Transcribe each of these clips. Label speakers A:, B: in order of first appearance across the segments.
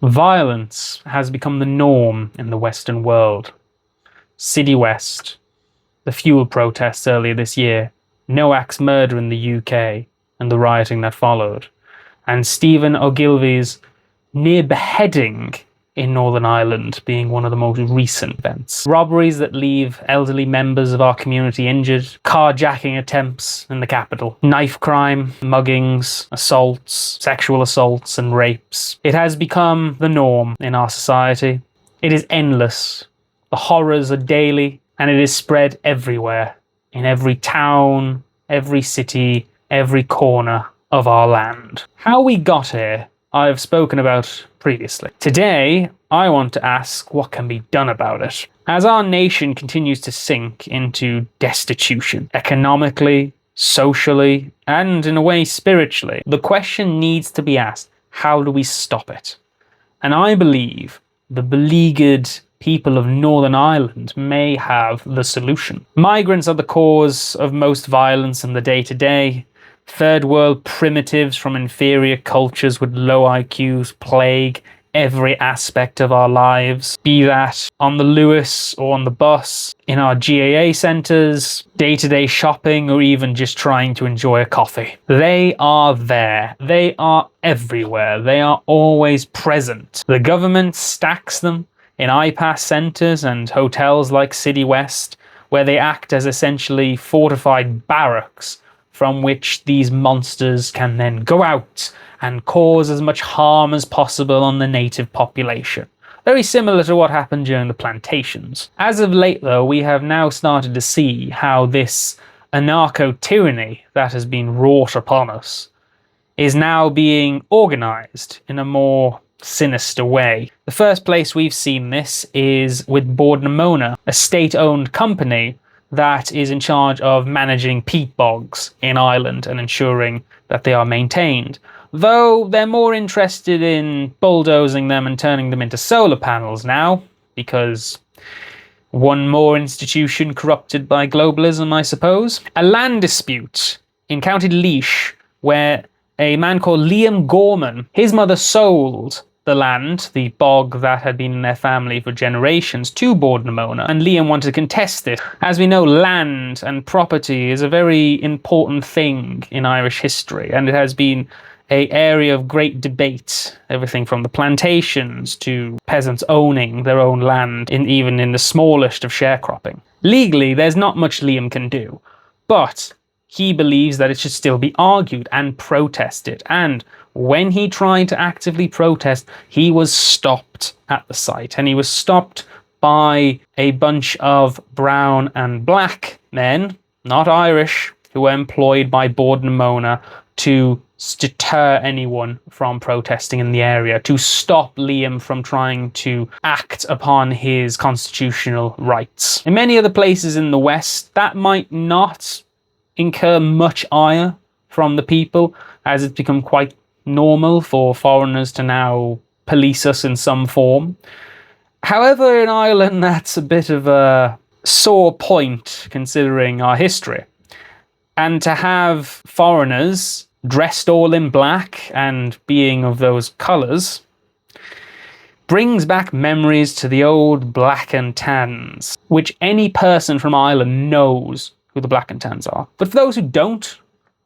A: Violence has become the norm in the Western world. City West, the fuel protests earlier this year, Noak's murder in the UK, and the rioting that followed, and Stephen Ogilvy's near beheading in Northern Ireland being one of the most recent events. Robberies that leave elderly members of our community injured, carjacking attempts in the capital, knife crime, muggings, assaults, sexual assaults and rapes. It has become the norm in our society. It is endless. The horrors are daily, and it is spread everywhere, in every town, every city, every corner of our land. How we got here, I have spoken about previously. Today, I want to ask what can be done about it. As our nation continues to sink into destitution, economically, socially, and in a way spiritually, the question needs to be asked, how do we stop it? And I believe the beleaguered people of Northern Ireland may have the solution. Migrants are the cause of most violence in the day-to-day. Third world primitives from inferior cultures with low IQs plague every aspect of our lives, be that on the Lewis or on the bus, in our GAA centres, day-to-day shopping, or even just trying to enjoy a coffee. They are there. They are everywhere. They are always present. The government stacks them in iPass centres and hotels like City West, where they act as essentially fortified barracks from which these monsters can then go out and cause as much harm as possible on the native population. Very similar to what happened during the plantations. As of late, though, we have now started to see how this anarcho-tyranny that has been wrought upon us is now being organised in a more sinister way. The first place we've seen this is with Bord na Móna, a state-owned company that is in charge of managing peat bogs in Ireland and ensuring that they are maintained. Though they're more interested in bulldozing them and turning them into solar panels now, because one more institution corrupted by globalism, I suppose. A land dispute in County Laois, where a man called Liam Gorman, his mother sold the land, the bog that had been in their family for generations, to Bord na Móna, and Liam wanted to contest it. As we know, land and property is a very important thing in Irish history, and it has been an area of great debate, everything from the plantations to peasants owning their own land, even in the smallest of sharecropping. Legally, there's not much Liam can do, but he believes that it should still be argued and protested, and when he tried to actively protest, he was stopped at the site, and he was stopped by a bunch of brown and black men, not Irish, who were employed by Bord na Móna to deter anyone from protesting in the area, to stop Liam from trying to act upon his constitutional rights. In many other places in the West, that might not incur much ire from the people, as it's become quite normal for foreigners to now police us in some form. However, in Ireland, that's a bit of a sore point considering our history. And to have foreigners dressed all in black and being of those colours brings back memories to the old black and tans, which any person from Ireland knows who the black and tans are. But for those who don't,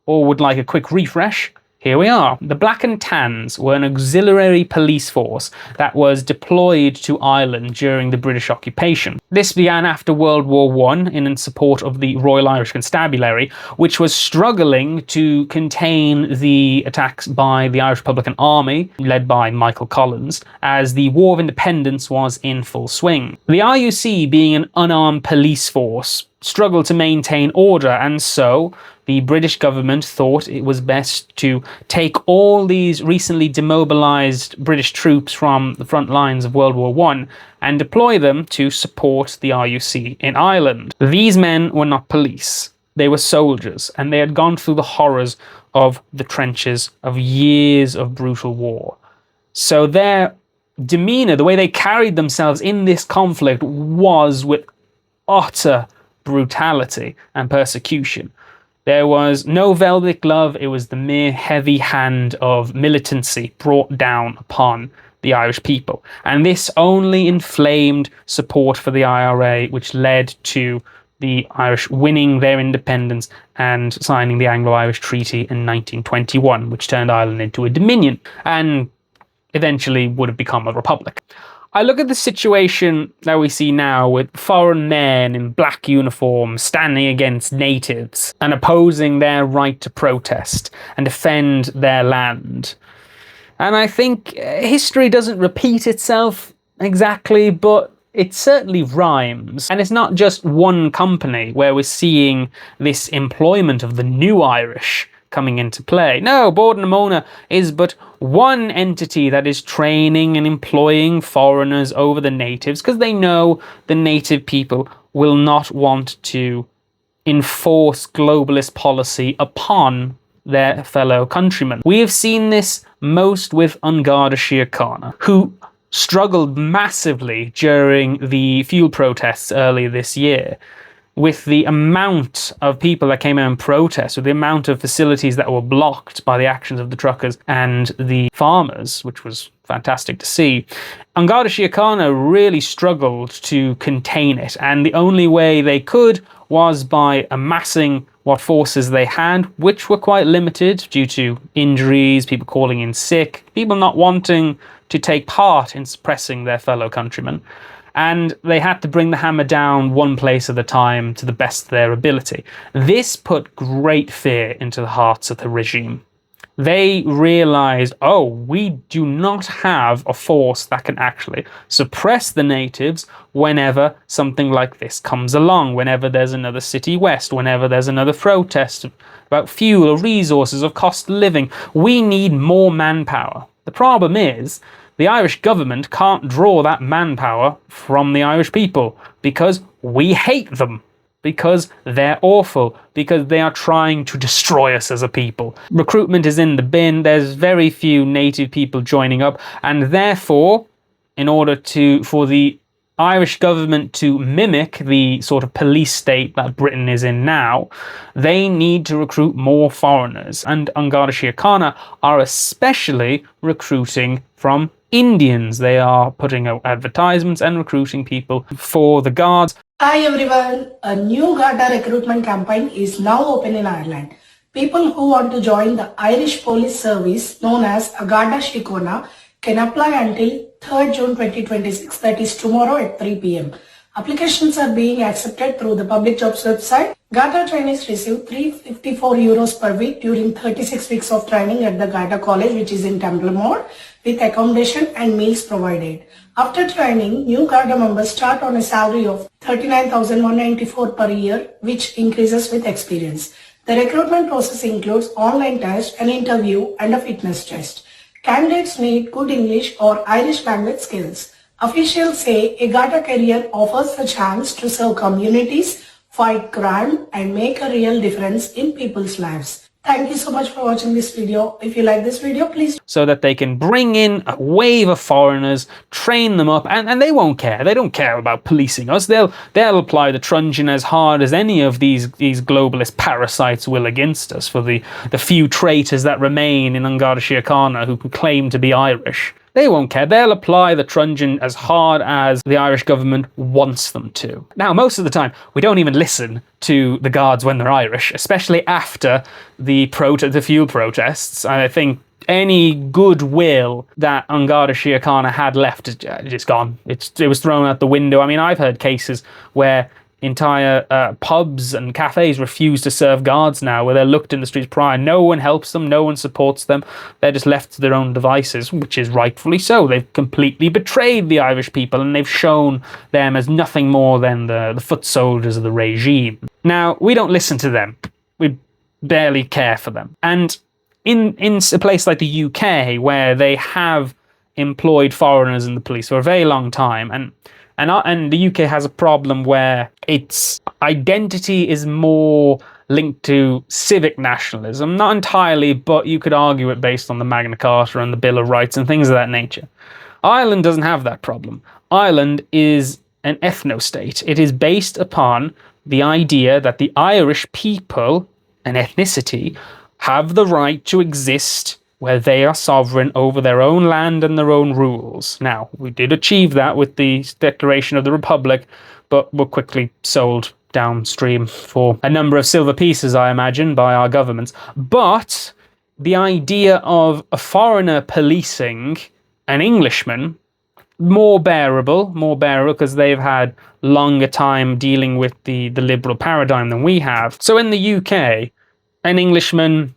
A: or would like a quick refresh, here we are. The Black and Tans were an auxiliary police force that was deployed to Ireland during the British occupation. This began after World War I in support of the Royal Irish Constabulary, which was struggling to contain the attacks by the Irish Republican Army, led by Michael Collins, as the War of Independence was in full swing. The RUC, being an unarmed police force, struggled to maintain order, and so the British government thought it was best to take all these recently demobilised British troops from the front lines of World War I and deploy them to support the RUC in Ireland. These men were not police. They were soldiers, and they had gone through the horrors of the trenches of years of brutal war. So their demeanour, the way they carried themselves in this conflict, was with utter brutality and persecution. There was no velvet glove, it was the mere heavy hand of militancy brought down upon the Irish people. And this only inflamed support for the IRA, which led to the Irish winning their independence and signing the Anglo-Irish Treaty in 1921, which turned Ireland into a dominion and eventually would have become a republic. I look at the situation that we see now with foreign men in black uniforms standing against natives and opposing their right to protest and defend their land. And I think history doesn't repeat itself exactly, but it certainly rhymes. And it's not just one company where we're seeing this employment of the new Irish coming into play. No, Bord na Móna is but one entity that is training and employing foreigners over the natives because they know the native people will not want to enforce globalist policy upon their fellow countrymen. We have seen this most with An Garda Síochána, who struggled massively during the fuel protests earlier this year, with the amount of people that came out and protest, with the amount of facilities that were blocked by the actions of the truckers and the farmers, which was fantastic to see. An Garda Síochána really struggled to contain it, and the only way they could was by amassing what forces they had, which were quite limited due to injuries, people calling in sick, people not wanting to take part in suppressing their fellow countrymen. And they had to bring the hammer down one place at a time to the best of their ability. This put great fear into the hearts of the regime. They realized, oh, we do not have a force that can actually suppress the natives whenever something like this comes along, whenever there's another City West, whenever there's another protest about fuel, resources, of cost of living. We need more manpower. The problem is, the Irish government can't draw that manpower from the Irish people because we hate them, because they're awful, because they are trying to destroy us as a people. Recruitment is in the bin, there's very few native people joining up, and therefore, in order for the Irish government to mimic the sort of police state that Britain is in now, they need to recruit more foreigners. And An Garda Síochána are especially recruiting from Indians. They are putting out advertisements and recruiting people for the Guards.
B: Hi everyone, a new Garda recruitment campaign is now open in Ireland. People who want to join the Irish Police Service known as Garda Síochána can apply until 3rd June 2026, that is tomorrow at 3 p.m. Applications are being accepted through the public jobs website. Garda trainees receive €354 per week during 36 weeks of training at the Garda College, which is in Templemore, with accommodation and meals provided. After training, new Garda members start on a salary of $39,194 per year, which increases with experience. The recruitment process includes online test, an interview, and a fitness test. Candidates need good English or Irish language skills. Officials say a Garda career offers a chance to serve communities, fight crime, and make a real difference in people's lives. Thank you so much for watching this video. If you like this video, please...
A: So that they can bring in a wave of foreigners, train them up, and they won't care. They don't care about policing us. They'll apply the truncheon as hard as any of these globalist parasites will against us for the few traitors that remain in An Garda Síochána who can claim to be Irish. They won't care. They'll apply the truncheon as hard as the Irish government wants them to. Now, most of the time, we don't even listen to the guards when they're Irish, especially after the fuel protests. I think any goodwill that An Garda Síochána had left is just gone. It was thrown out the window. I mean, I've heard cases where entire pubs and cafes refuse to serve guards now, where they're looked in the streets prior. No one helps them, no one supports them. They're just left to their own devices, which is rightfully so. They've completely betrayed the Irish people, and they've shown them as nothing more than the foot soldiers of the regime. Now, we don't listen to them. We barely care for them. And in a place like the UK, where they have employed foreigners in the police for a very long time, and the UK has a problem where its identity is more linked to civic nationalism. Not entirely, but you could argue it based on the Magna Carta and the Bill of Rights and things of that nature. Ireland doesn't have that problem. Ireland is an ethno-state. It is based upon the idea that the Irish people, an ethnicity, have the right to exist where they are sovereign over their own land and their own rules. Now, we did achieve that with the Declaration of the Republic, but were quickly sold downstream for a number of silver pieces, I imagine, by our governments. But the idea of a foreigner policing an Englishman, more bearable because they've had longer time dealing with the liberal paradigm than we have. So in the UK, an Englishman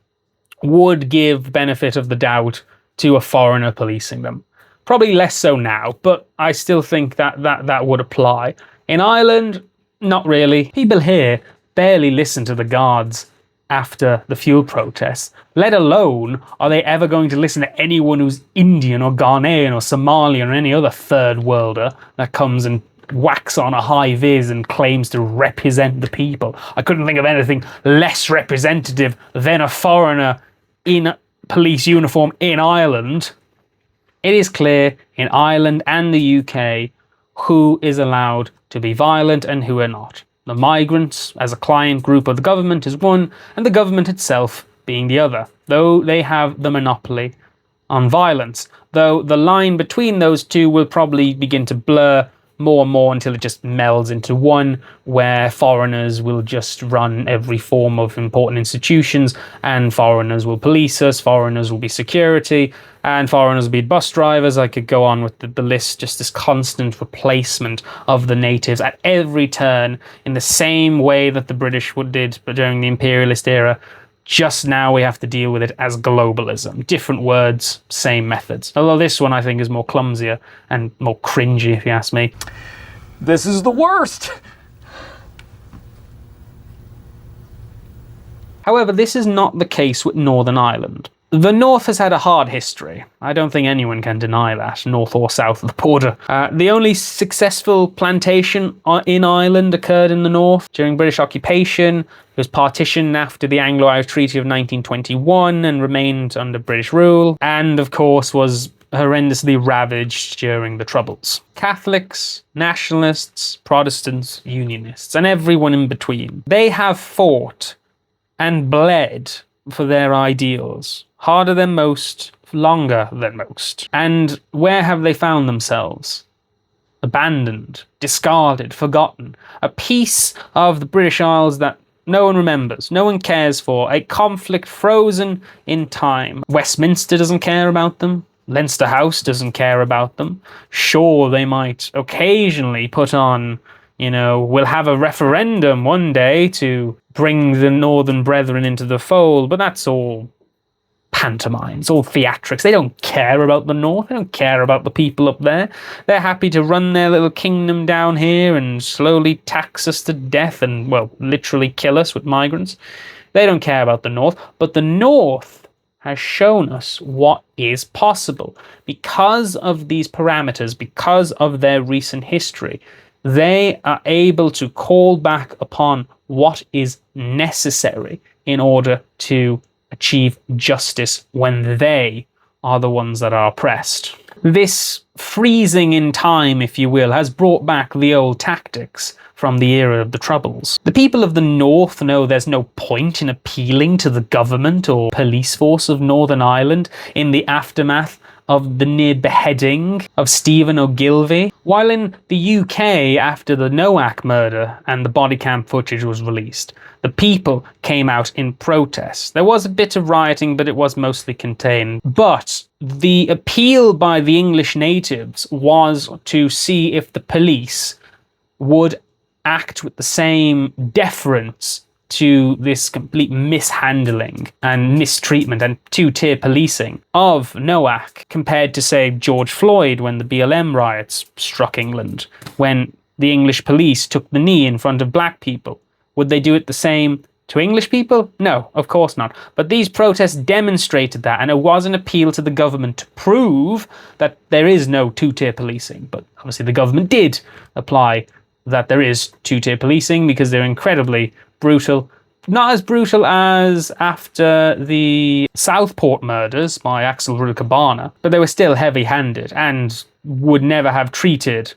A: would give benefit of the doubt to a foreigner policing them. Probably less so now, but I still think that would apply. In Ireland, not really. People here barely listen to the guards after the fuel protests, let alone are they ever going to listen to anyone who's Indian or Ghanaian or Somalian or any other third worlder that comes and whacks on a high vis and claims to represent the people. I couldn't think of anything less representative than a foreigner in police uniform in Ireland. It is clear in Ireland and the UK who is allowed to be violent and who are not. The migrants, as a client group of the government, is one, and the government itself being the other, though they have the monopoly on violence. Though the line between those two will probably begin to blur more and more until it just melds into one, where foreigners will just run every form of important institutions, and foreigners will police us, foreigners will be security, and foreigners will be bus drivers. I could go on with the list, just this constant replacement of the natives at every turn in the same way that the British did during the imperialist era. Just now we have to deal with it as globalism. Different words, same methods. Although this one I think is more clumsier and more cringy, if you ask me.
C: This is the worst!
A: However, this is not the case with Northern Ireland. The North has had a hard history. I don't think anyone can deny that, north or south of the border. The only successful plantation in Ireland occurred in the north during British occupation. It was partitioned after the Anglo-Irish Treaty of 1921 and remained under British rule, and of course was horrendously ravaged during the Troubles. Catholics, nationalists, Protestants, Unionists, and everyone in between. They have fought and bled for their ideals. Harder than most, longer than most. And where have they found themselves? Abandoned, discarded, forgotten. A piece of the British Isles that no one remembers, no one cares for. A conflict frozen in time. Westminster doesn't care about them. Leinster House doesn't care about them. Sure, they might occasionally put on, we'll have a referendum one day to bring the Northern Brethren into the fold, but that's all pantomime. It's all theatrics. They don't care about the North. They don't care about the people up there. They're happy to run their little kingdom down here and slowly tax us to death and, well, literally kill us with migrants. They don't care about the North. But the North has shown us what is possible. Because of these parameters, because of their recent history, they are able to call back upon what is necessary in order to achieve justice when they are the ones that are oppressed. This freezing in time, if you will, has brought back the old tactics from the era of the Troubles. The people of the North know there's no point in appealing to the government or police force of Northern Ireland in the aftermath of the near beheading of Stephen Ogilvie, while in the UK, after the Noack murder and the body cam footage was released, the people came out in protest. There was a bit of rioting, but it was mostly contained. But the appeal by the English natives was to see if the police would act with the same deference to this complete mishandling and mistreatment and two-tier policing of Noack compared to, say, George Floyd when the BLM riots struck England, when the English police took the knee in front of black people. Would they do it the same to English people? No, of course not. But these protests demonstrated that, and it was an appeal to the government to prove that there is no two-tier policing. But obviously the government did apply that there is two-tier policing because they're incredibly brutal. Not as brutal as after the Southport murders by Axel Ruda-Cabana, but they were still heavy-handed and would never have treated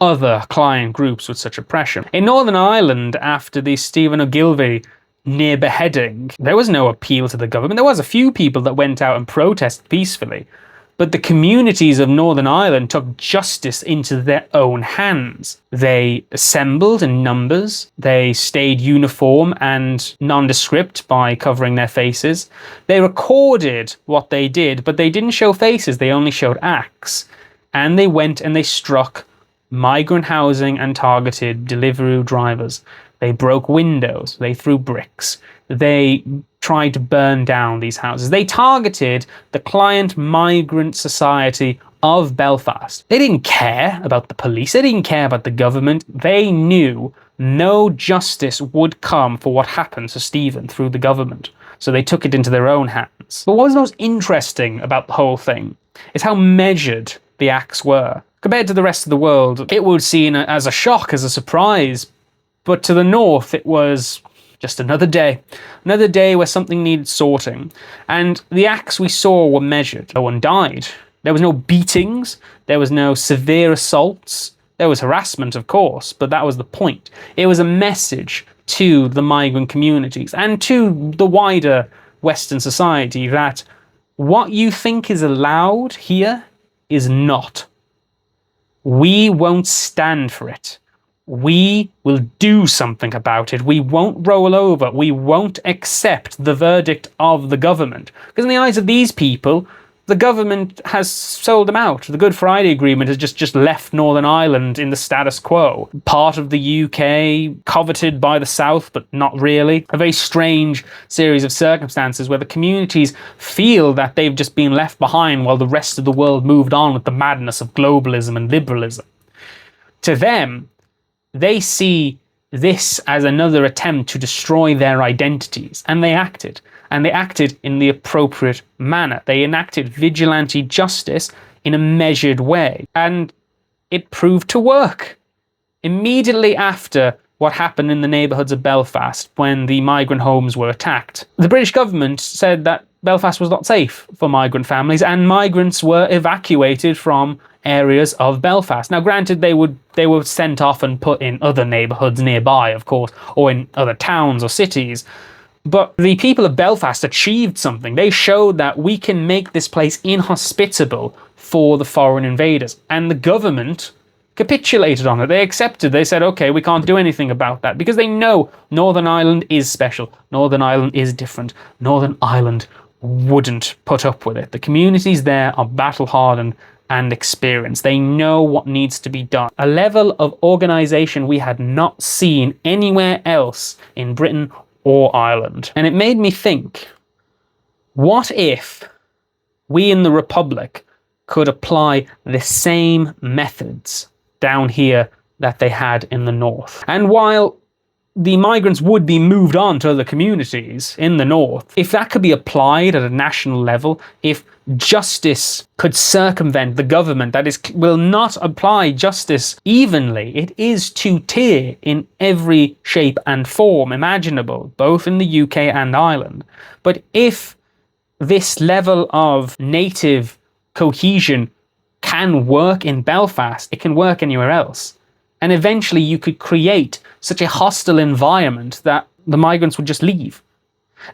A: other client groups with such oppression. In Northern Ireland, after the Stephen Ogilvie near beheading, there was no appeal to the government. There was a few people that went out and protested peacefully, but the communities of Northern Ireland took justice into their own hands. They assembled in numbers, they stayed uniform and nondescript by covering their faces. They recorded what they did, but they didn't show faces, they only showed acts. And they went and they struck migrant housing and targeted Deliveroo drivers. They broke windows, they threw bricks, they tried to burn down these houses. They targeted the client migrant society of Belfast. They didn't care about the police, they didn't care about the government. They knew no justice would come for what happened to Stephen through the government. So they took it into their own hands. But what was most interesting about the whole thing is how measured the acts were. Compared to the rest of the world, it was seen as a shock, as a surprise. But to the north, it was just another day where something needed sorting. And the acts we saw were measured. No one died. There was no beatings. There was no severe assaults. There was harassment, of course, but that was the point. It was a message to the migrant communities and to the wider Western society that what you think is allowed here is not. We won't stand for it. We will do something about it. We won't roll over. We won't accept the verdict of the government. Because in the eyes of these people, the government has sold them out. The Good Friday Agreement has just left Northern Ireland in the status quo. Part of the UK, coveted by the South, but not really. A very strange series of circumstances where the communities feel that they've just been left behind while the rest of the world moved on with the madness of globalism and liberalism. To them, they see this as another attempt to destroy their identities, and they acted. And they acted in the appropriate manner. They enacted vigilante justice in a measured way. And it proved to work. Immediately after what happened in the neighbourhoods of Belfast when the migrant homes were attacked, the British government said that Belfast was not safe for migrant families and migrants were evacuated from areas of Belfast. Now, granted, they were sent off and put in other neighbourhoods nearby, of course, or in other towns or cities. But the people of Belfast achieved something. They showed that we can make this place inhospitable for the foreign invaders. And the government capitulated on it. They accepted. They said, okay, we can't do anything about that because they know Northern Ireland is special. Northern Ireland is different. Northern Ireland wouldn't put up with it. The communities there are battle-hardened and experienced. They know what needs to be done. A level of organisation we had not seen anywhere else in Britain or Ireland. And it made me think, what if we in the Republic could apply the same methods down here that they had in the north? And while the migrants would be moved on to other communities in the north, if that could be applied at a national level, if justice could circumvent the government that will not apply justice evenly, it is two-tier in every shape and form imaginable, both in the UK and Ireland. But if this level of native cohesion can work in Belfast, it can work anywhere else. And eventually you could create such a hostile environment that the migrants would just leave.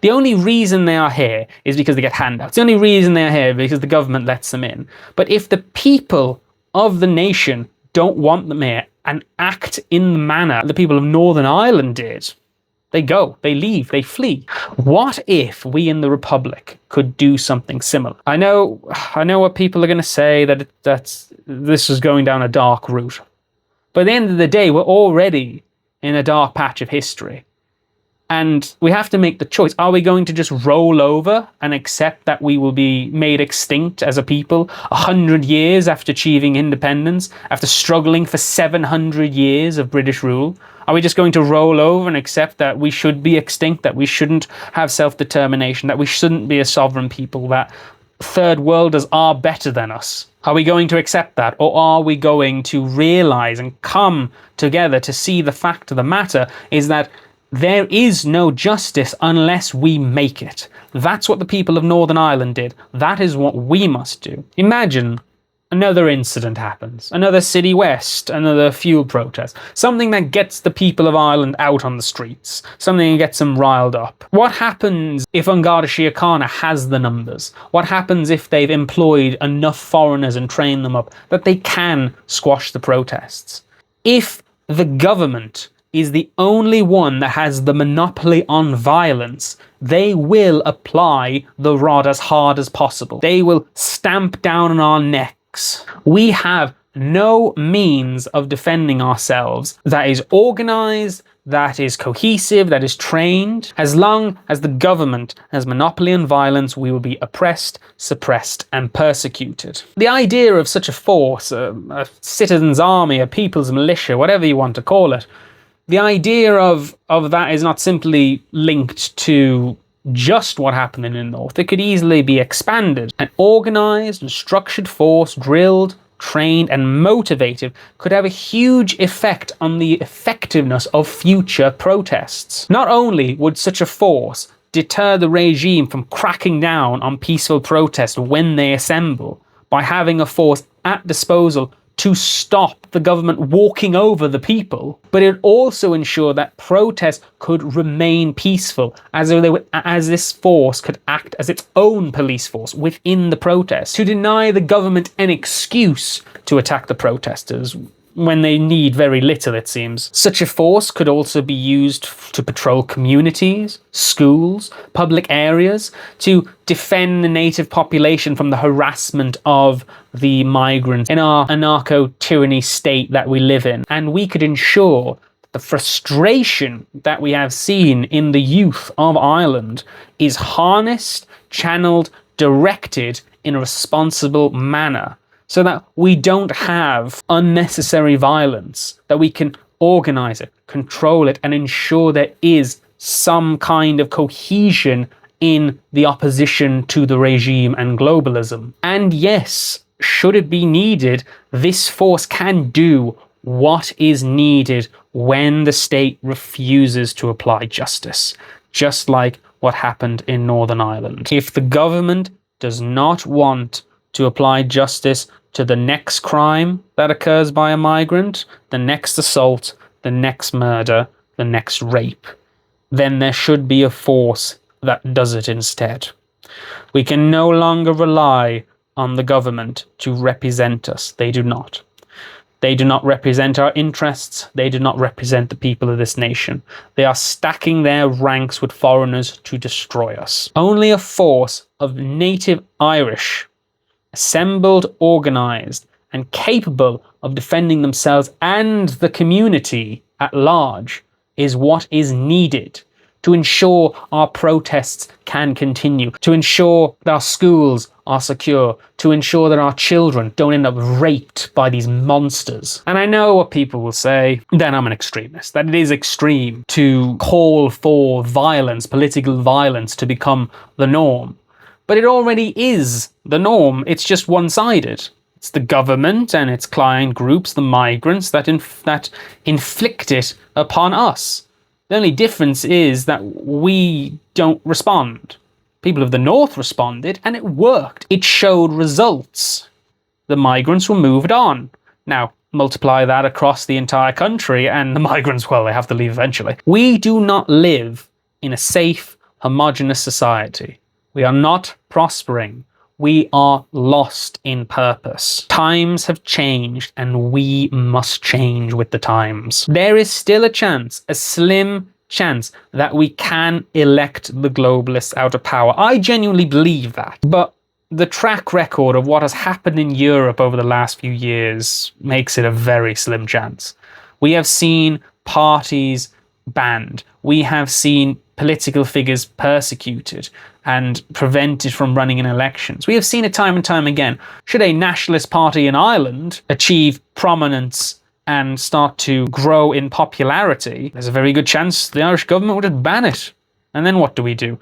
A: The only reason they are here is because they get handouts. The only reason they are here is because the government lets them in. But if the people of the nation don't want them here and act in the manner the people of Northern Ireland did, they go, they leave, they flee. What if we in the Republic could do something similar? I know what people are going to say, that this is going down a dark route. But at the end of the day, we're already in a dark patch of history. And we have to make the choice. Are we going to just roll over and accept that we will be made extinct as a people 100 years after achieving independence, after struggling for 700 years of British rule? Are we just going to roll over and accept that we should be extinct, that we shouldn't have self-determination, that we shouldn't be a sovereign people, that third worlders are better than us? Are we going to accept that? Or are we going to realise and come together to see the fact of the matter is that there is no justice unless we make it. That's what the people of Northern Ireland did. That is what we must do. Imagine another incident happens, another City West, another fuel protest, something that gets the people of Ireland out on the streets, something that gets them riled up. What happens if An Garda Síochána has the numbers? What happens if they've employed enough foreigners and trained them up that they can squash the protests? If the government is the only one that has the monopoly on violence, they will apply the rod as hard as possible. They will stamp down on our necks. We have no means of defending ourselves that is organised, that is cohesive, that is trained. As long as the government has monopoly on violence, we will be oppressed, suppressed, and persecuted. The idea of such a force, a citizens' army, a people's militia, whatever you want to call it, the idea of that is not simply linked to just what happened in the North. It could easily be expanded. An organised and structured force, drilled, trained and motivated, could have a huge effect on the effectiveness of future protests. Not only would such a force deter the regime from cracking down on peaceful protests when they assemble, by having a force at disposal to stop the government walking over the people, but it also ensured that protests could remain peaceful, as this force could act as its own police force within the protests, to deny the government an excuse to attack the protesters when they need very little, it seems. Such a force could also be used to patrol communities, schools, public areas, to defend the native population from the harassment of the migrants in our anarcho-tyranny state that we live in. And we could ensure the frustration that we have seen in the youth of Ireland is harnessed, channeled, directed in a responsible manner, so that we don't have unnecessary violence, that we can organise it, control it, and ensure there is some kind of cohesion in the opposition to the regime and globalism. And yes, should it be needed, this force can do what is needed when the state refuses to apply justice, just like what happened in Northern Ireland. If the government does not want to apply justice to the next crime that occurs by a migrant, the next assault, the next murder, the next rape, then there should be a force that does it instead. We can no longer rely on the government to represent us. They do not. They do not represent our interests. They do not represent the people of this nation. They are stacking their ranks with foreigners to destroy us. Only a force of native Irish, assembled, organised, and capable of defending themselves and the community at large is what is needed to ensure our protests can continue, to ensure that our schools are secure, to ensure that our children don't end up raped by these monsters. And I know what people will say, then I'm an extremist, that it is extreme to call for violence, political violence, to become the norm. But it already is the norm. It's just one-sided. It's the government and its client groups, the migrants, that inflict it upon us. The only difference is that we don't respond. People of the North responded, and it worked. It showed results. The migrants were moved on. Now, multiply that across the entire country, and the migrants, well, they have to leave eventually. We do not live in a safe, homogenous society. We are not prospering. We are lost in purpose. Times have changed, and we must change with the times. There is still a chance, a slim chance, that we can elect the globalists out of power. I genuinely believe that. But the track record of what has happened in Europe over the last few years makes it a very slim chance. We have seen parties banned. We have seen political figures persecuted and prevented from running in elections. We have seen it time and time again. Should a nationalist party in Ireland achieve prominence and start to grow in popularity, there's a very good chance the Irish government would just ban it. And then what do we do?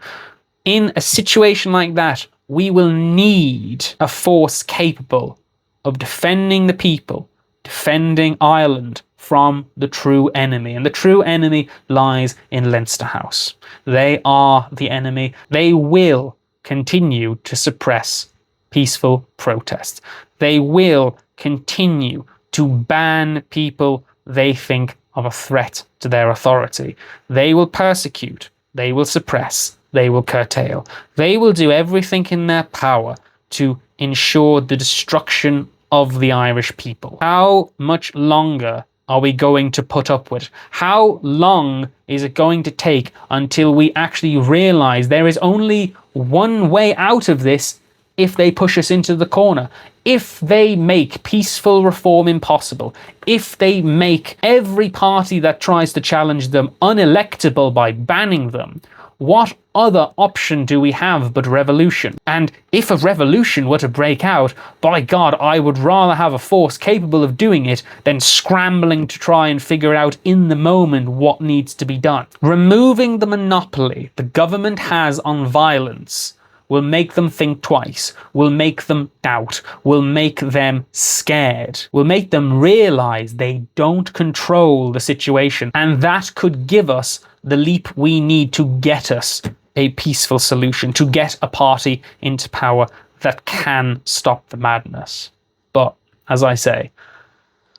A: In a situation like that, we will need a force capable of defending the people, defending Ireland from the true enemy. And the true enemy lies in Leinster House. They are the enemy. They will continue to suppress peaceful protests. They will continue to ban people they think of a threat to their authority. They will persecute, they will suppress, they will curtail. They will do everything in their power to ensure the destruction of the Irish people. How much longer are we going to put up with? How long is it going to take until we actually realize there is only one way out of this if they push us into the corner? If they make peaceful reform impossible, if they make every party that tries to challenge them unelectable by banning them, what other option do we have but revolution? And if a revolution were to break out, by God, I would rather have a force capable of doing it than scrambling to try and figure out in the moment what needs to be done. Removing the monopoly the government has on violence will make them think twice, will make them doubt, will make them scared, will make them realize they don't control the situation. And that could give us the leap we need to get us a peaceful solution, to get a party into power that can stop the madness. But, as I say,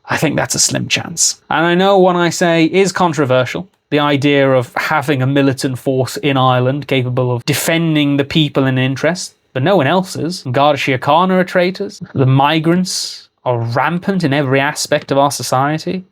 A: I think that's a slim chance. And I know what I say is controversial. The idea of having a militant force in Ireland capable of defending the people and interests, but no one else's. Garda Síochána are traitors. The migrants are rampant in every aspect of our society.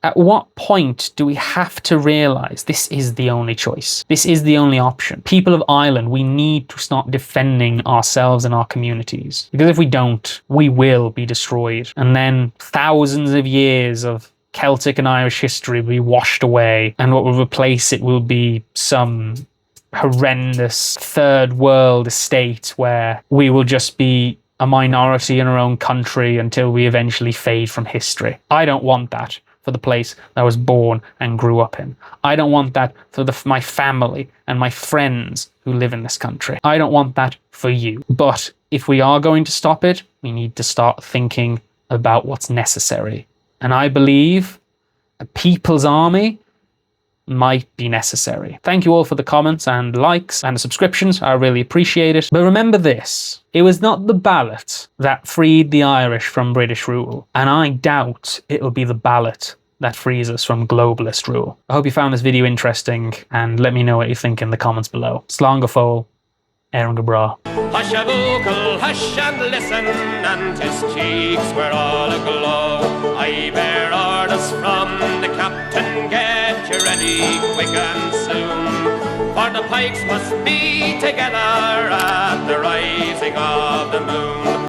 A: At what point do we have to realise this is the only choice? This is the only option. People of Ireland, we need to start defending ourselves and our communities. Because if we don't, we will be destroyed. And then thousands of years of Celtic and Irish history will be washed away, and what will replace it will be some horrendous third world estate where we will just be a minority in our own country until we eventually fade from history. I don't want that for the place that I was born and grew up in. I don't want that for my family and my friends who live in this country. I don't want that for you. But if we are going to stop it, we need to start thinking about what's necessary. And I believe a people's army might be necessary. Thank you all for the comments and likes and the subscriptions. I really appreciate it. But remember this, it was not the ballot that freed the Irish from British rule. And I doubt it'll be the ballot that frees us from globalist rule. I hope you found this video interesting and let me know what you think in the comments below. Slán go fóill, Éirinn Go Brách.
D: Hush a vocal, hush and listen, and his cheeks were all aglow. I bear orders from the captain, get you ready quick and soon. For the pikes must be together at the rising of the moon.